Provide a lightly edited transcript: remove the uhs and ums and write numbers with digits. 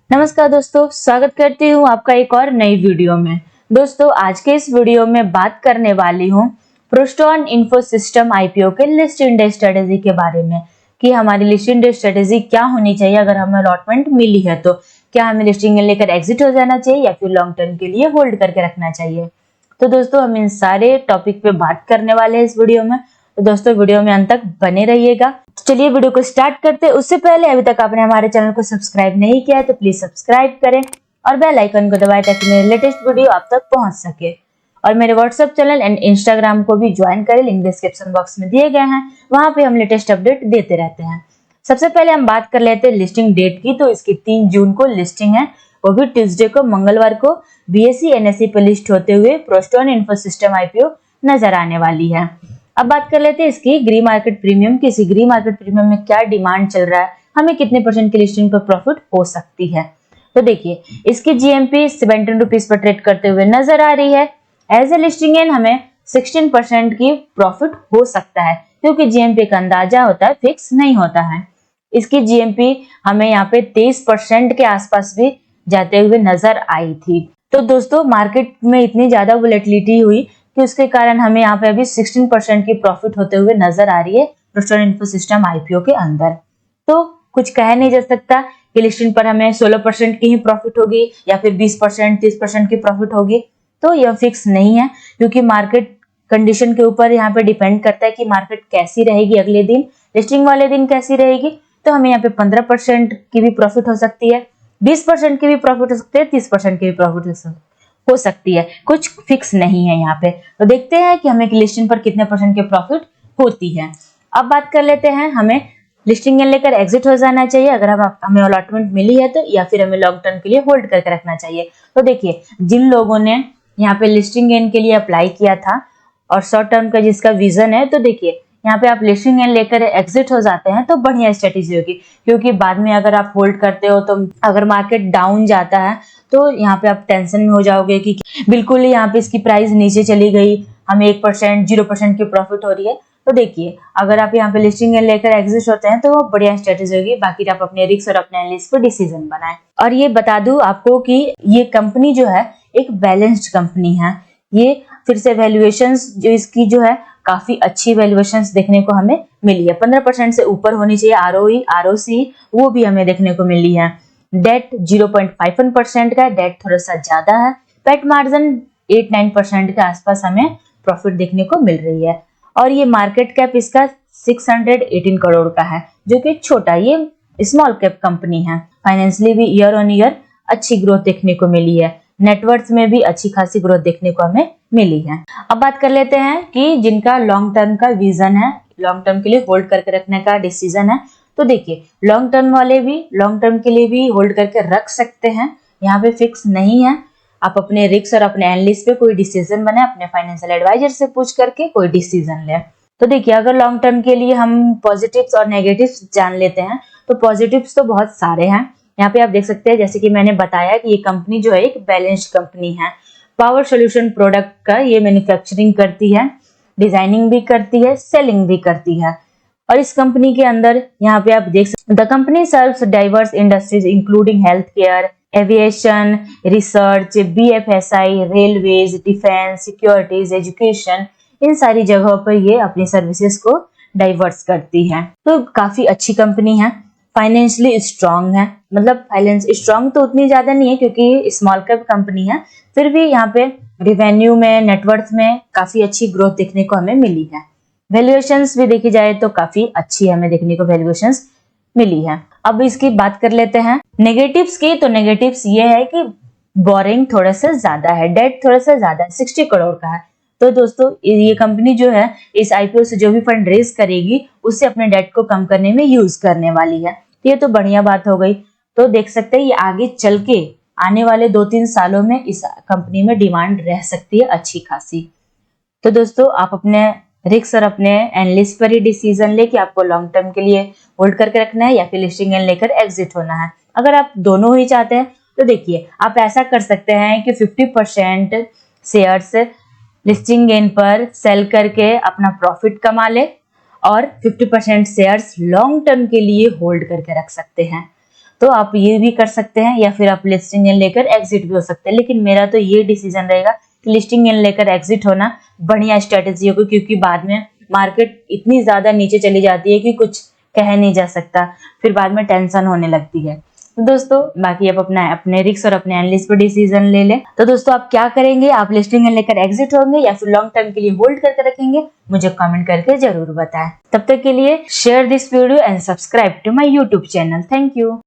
नमस्कार दोस्तों, स्वागत करती हूँ आपका एक और नई वीडियो में। दोस्तों, आज के इस वीडियो में बात करने वाली हूँ प्रोस्टोन इन्फोसिस्टम आईपीओ के लिस्टिंग डे स्ट्रेटेजी के बारे में कि हमारी लिस्टिंग डे स्ट्रेटेजी क्या होनी चाहिए। अगर हमें अलॉटमेंट मिली है तो क्या हमें लिस्टिंग लेकर एग्जिट हो जाना चाहिए या फिर लॉन्ग टर्म के लिए होल्ड करके रखना चाहिए। तो दोस्तों, हम इन सारे टॉपिक पे बात करने वाले हैं इस वीडियो में। तो दोस्तों, वीडियो में अंत तक बने रहिएगा। चलिए वीडियो को स्टार्ट करते हैं। उससे पहले अभी तक आपने हमारे चैनल को सब्सक्राइब नहीं किया है तो प्लीज सब्सक्राइब करें और बेल आइकन को दबाएं ताकि मेरे लेटेस्ट वीडियो आप तक पहुंच सके। और मेरे व्हाट्सएप चैनल एंड इंस्टाग्राम को भी ज्वाइन करें, लिंक डिस्क्रिप्शन बॉक्स में दिए गए हैं। वहां पे हम लेटेस्ट अपडेट देते रहते हैं। सबसे पहले हम बात कर लेते हैं लिस्टिंग डेट की। तो इसकी 3 जून को लिस्टिंग है, वो भी ट्यूसडे को, मंगलवार को बीएसई एनएसई पे लिस्ट होते हुए प्रोस्टोन इन्फोसिस्टम आईपीओ नजर आने वाली है। अब बात कर लेते हैं इसकी ग्री मार्केट प्रीमियम की। इसी ग्री मार्केट प्रीमियम में क्या डिमांड चल रहा है, हमें कितने परसेंट की लिस्टिंग पर प्रॉफिट हो सकती है। तो देखिए, इसकी जीएमपी 17 रुपीज पर ट्रेड करते हुए नजर आ रही है। एज ए लिस्टिंग एंड हमें 16% की प्रॉफिट हो सकता है, क्योंकि जीएमपी का अंदाजा होता है, फिक्स नहीं होता है। इसकी जीएमपी हमें यहाँ पे 23% के आसपास भी जाते हुए नजर आई थी। तो दोस्तों, मार्केट में इतनी ज्यादा वोलेटिलिटी हुई कि उसके कारण हमें यहाँ पे अभी 16% की प्रॉफिट होते हुए नजर आ रही है प्रोस्टोन इन्फोसिस्टम आईपीओ के अंदर। तो कुछ कह नहीं जा सकता कि लिस्टिंग पर हमें 16% की ही प्रॉफिट होगी या फिर 20%, 30% की प्रॉफिट होगी। तो यह फिक्स नहीं है, क्योंकि मार्केट कंडीशन के ऊपर यहाँ पे डिपेंड करता है कि मार्केट कैसी रहेगी अगले दिन, लिस्टिंग वाले दिन कैसी रहेगी। तो हमें यहाँ पे 15% की भी प्रॉफिट हो सकती है, 20% की भी प्रॉफिट हो सकती है, 30% की भी प्रॉफिट हो सकती है। कुछ फिक्स नहीं है यहाँ पे। तो देखते हैं कि हमें लिस्टिंग पर कितने परसेंट की प्रॉफिट होती है। अब बात कर लेते हैं, हमें लिस्टिंग लेकर एग्जिट हो जाना चाहिए अगर हमें अलॉटमेंट मिली है तो, या फिर हमें लॉन्ग टर्म के लिए होल्ड करके रखना चाहिए। तो देखिए, जिन लोगों ने यहाँ पे लिस्टिंग गेन के लिए अप्लाई किया था और शॉर्ट टर्म का जिसका विजन है, तो देखिए यहाँ पे आप लिस्टिंग गेन लेकर एग्जिट हो जाते हैं तो बढ़िया स्ट्रेटेजी होगी। क्योंकि बाद में अगर आप होल्ड करते हो तो अगर मार्केट डाउन जाता है तो यहाँ पे आप टेंशन में हो जाओगे कि बिल्कुल यहाँ पे इसकी प्राइस नीचे चली गई, हमें 1%, 0% की प्रॉफिट हो रही है। तो देखिए, अगर आप यहाँ पे लिस्टिंग गेन लेकर एग्जिट होते हैं तो वो बढ़िया स्ट्रेटेजी होगी। बाकी आप अपने रिस्क और अपने एनालिसिस पर डिसीजन बनाएं। और ये बता दूं आपको कि ये कंपनी जो है एक बैलेंस्ड कंपनी है। ये फिर से वैल्यूएशंस जो इसकी जो है काफी अच्छी वैल्यूएशंस देखने को हमें मिली है। 15% से ऊपर होनी चाहिए आरओई, आरओसी, वो भी हमें देखने को मिली है। डेट 0.51% का, डेट थोड़ा सा ज्यादा है। पेट मार्जिन 8-9% के आसपास हमें प्रॉफिट देखने को मिल रही है। और ये मार्केट कैप इसका 618 करोड़ का है, जो कि छोटा, ये स्मॉल कैप कंपनी है। फाइनेंशियली भी ईयर ऑन ईयर अच्छी ग्रोथ देखने को मिली है। नेटवर्थ में भी अच्छी खासी ग्रोथ देखने को हमें मिली है। अब बात कर लेते हैं कि जिनका लॉन्ग टर्म का विजन है, लॉन्ग टर्म के लिए होल्ड करके रखने का डिसीजन है, तो देखिए लॉन्ग टर्म वाले भी लॉन्ग टर्म के लिए भी होल्ड करके रख सकते हैं। यहाँ पे फिक्स नहीं है। आप अपने रिस्क और अपने एनालिसिस पे कोई डिसीजन बनाए, अपने फाइनेंशियल एडवाइजर से पूछ करके कोई डिसीजन ले। तो देखिए, अगर लॉन्ग टर्म के लिए हम पॉजिटिव्स और नेगेटिव्स जान लेते हैं तो पॉजिटिव्स तो बहुत सारे हैं। यहाँ पे आप देख सकते हैं, जैसे कि मैंने बताया कि ये कंपनी जो है एक बैलेंस्ड कंपनी है। पावर सोल्यूशन प्रोडक्ट का ये मैन्युफैक्चरिंग करती है, डिजाइनिंग भी करती है, सेलिंग भी करती है। और इस कंपनी के अंदर यहाँ पे आप देख सकते, the company serves diverse industries including health care, aviation, research, BFSI, railways, defence, securities, education, इन सारी जगहों पर ये अपनी सर्विसेज को डाइवर्स करती है। तो काफी अच्छी कंपनी है। फाइनेंशियली स्ट्रांग है, मतलब फाइनेंस स्ट्रांग तो उतनी ज्यादा नहीं है क्योंकि स्मॉल कैप कंपनी है, फिर भी यहाँ पे रिवेन्यू में, नेटवर्थ में काफी अच्छी ग्रोथ देखने को हमें मिली है। वैल्यूएशंस भी देखी जाए तो काफी अच्छी हमें देखने को वैल्यूएशंस मिली है। अब इसकी बात कर लेते हैं नेगेटिव्स की। तो नेगेटिव्स ये है कि बोरिंग थोड़ा सा ज्यादा है, डेट थोड़ा सा ज्यादा है, 60 करोड़ का है। तो दोस्तों, ये कंपनी जो है इस आईपीओ से जो भी फंड रेज करेगी उससे अपने डेट को कम करने में यूज करने वाली है। ये तो बढ़िया बात हो गई। तो देख सकते हैं ये आगे चल के आने वाले 2-3 सालों में इस कंपनी में डिमांड रह सकती है अच्छी खासी। तो दोस्तों, आप अपने रिस्क और अपने एनालिस्ट पर ही डिसीजन ले कि आपको लॉन्ग टर्म के लिए होल्ड करके रखना है या फिर लिस्टिंग गेन लेकर एग्जिट होना है। अगर आप दोनों ही चाहते हैं तो देखिए, आप ऐसा कर सकते हैं कि 50% शेयर्स लिस्टिंग गेन पर सेल करके अपना प्रॉफिट कमा ले और 50% शेयर्स लॉन्ग टर्म के लिए होल्ड करके रख सकते हैं। तो आप ये भी कर सकते हैं, या फिर आप लिस्टिंग एंड लेकर एग्जिट भी हो सकते हैं। लेकिन मेरा तो ये डिसीजन रहेगा कि लिस्टिंग एंड लेकर एग्जिट होना बढ़िया स्ट्रेटेजी होगी, क्योंकि बाद में मार्केट इतनी ज्यादा नीचे चली जाती है कि कुछ कह नहीं जा सकता, फिर बाद में टेंशन होने लगती है। तो दोस्तों बाकी आप अपने रिस्क और अपने एनालिसिस पर डिसीजन ले लें। तो दोस्तों आप क्या करेंगे, आप लिस्टिंग एंड लेकर एग्जिट होंगे या फिर लॉन्ग टर्म के लिए होल्ड करके रखेंगे, मुझे कमेंट करके जरूर बताएं। तब तक के लिए share this video and subscribe to my YouTube channel. Thank you.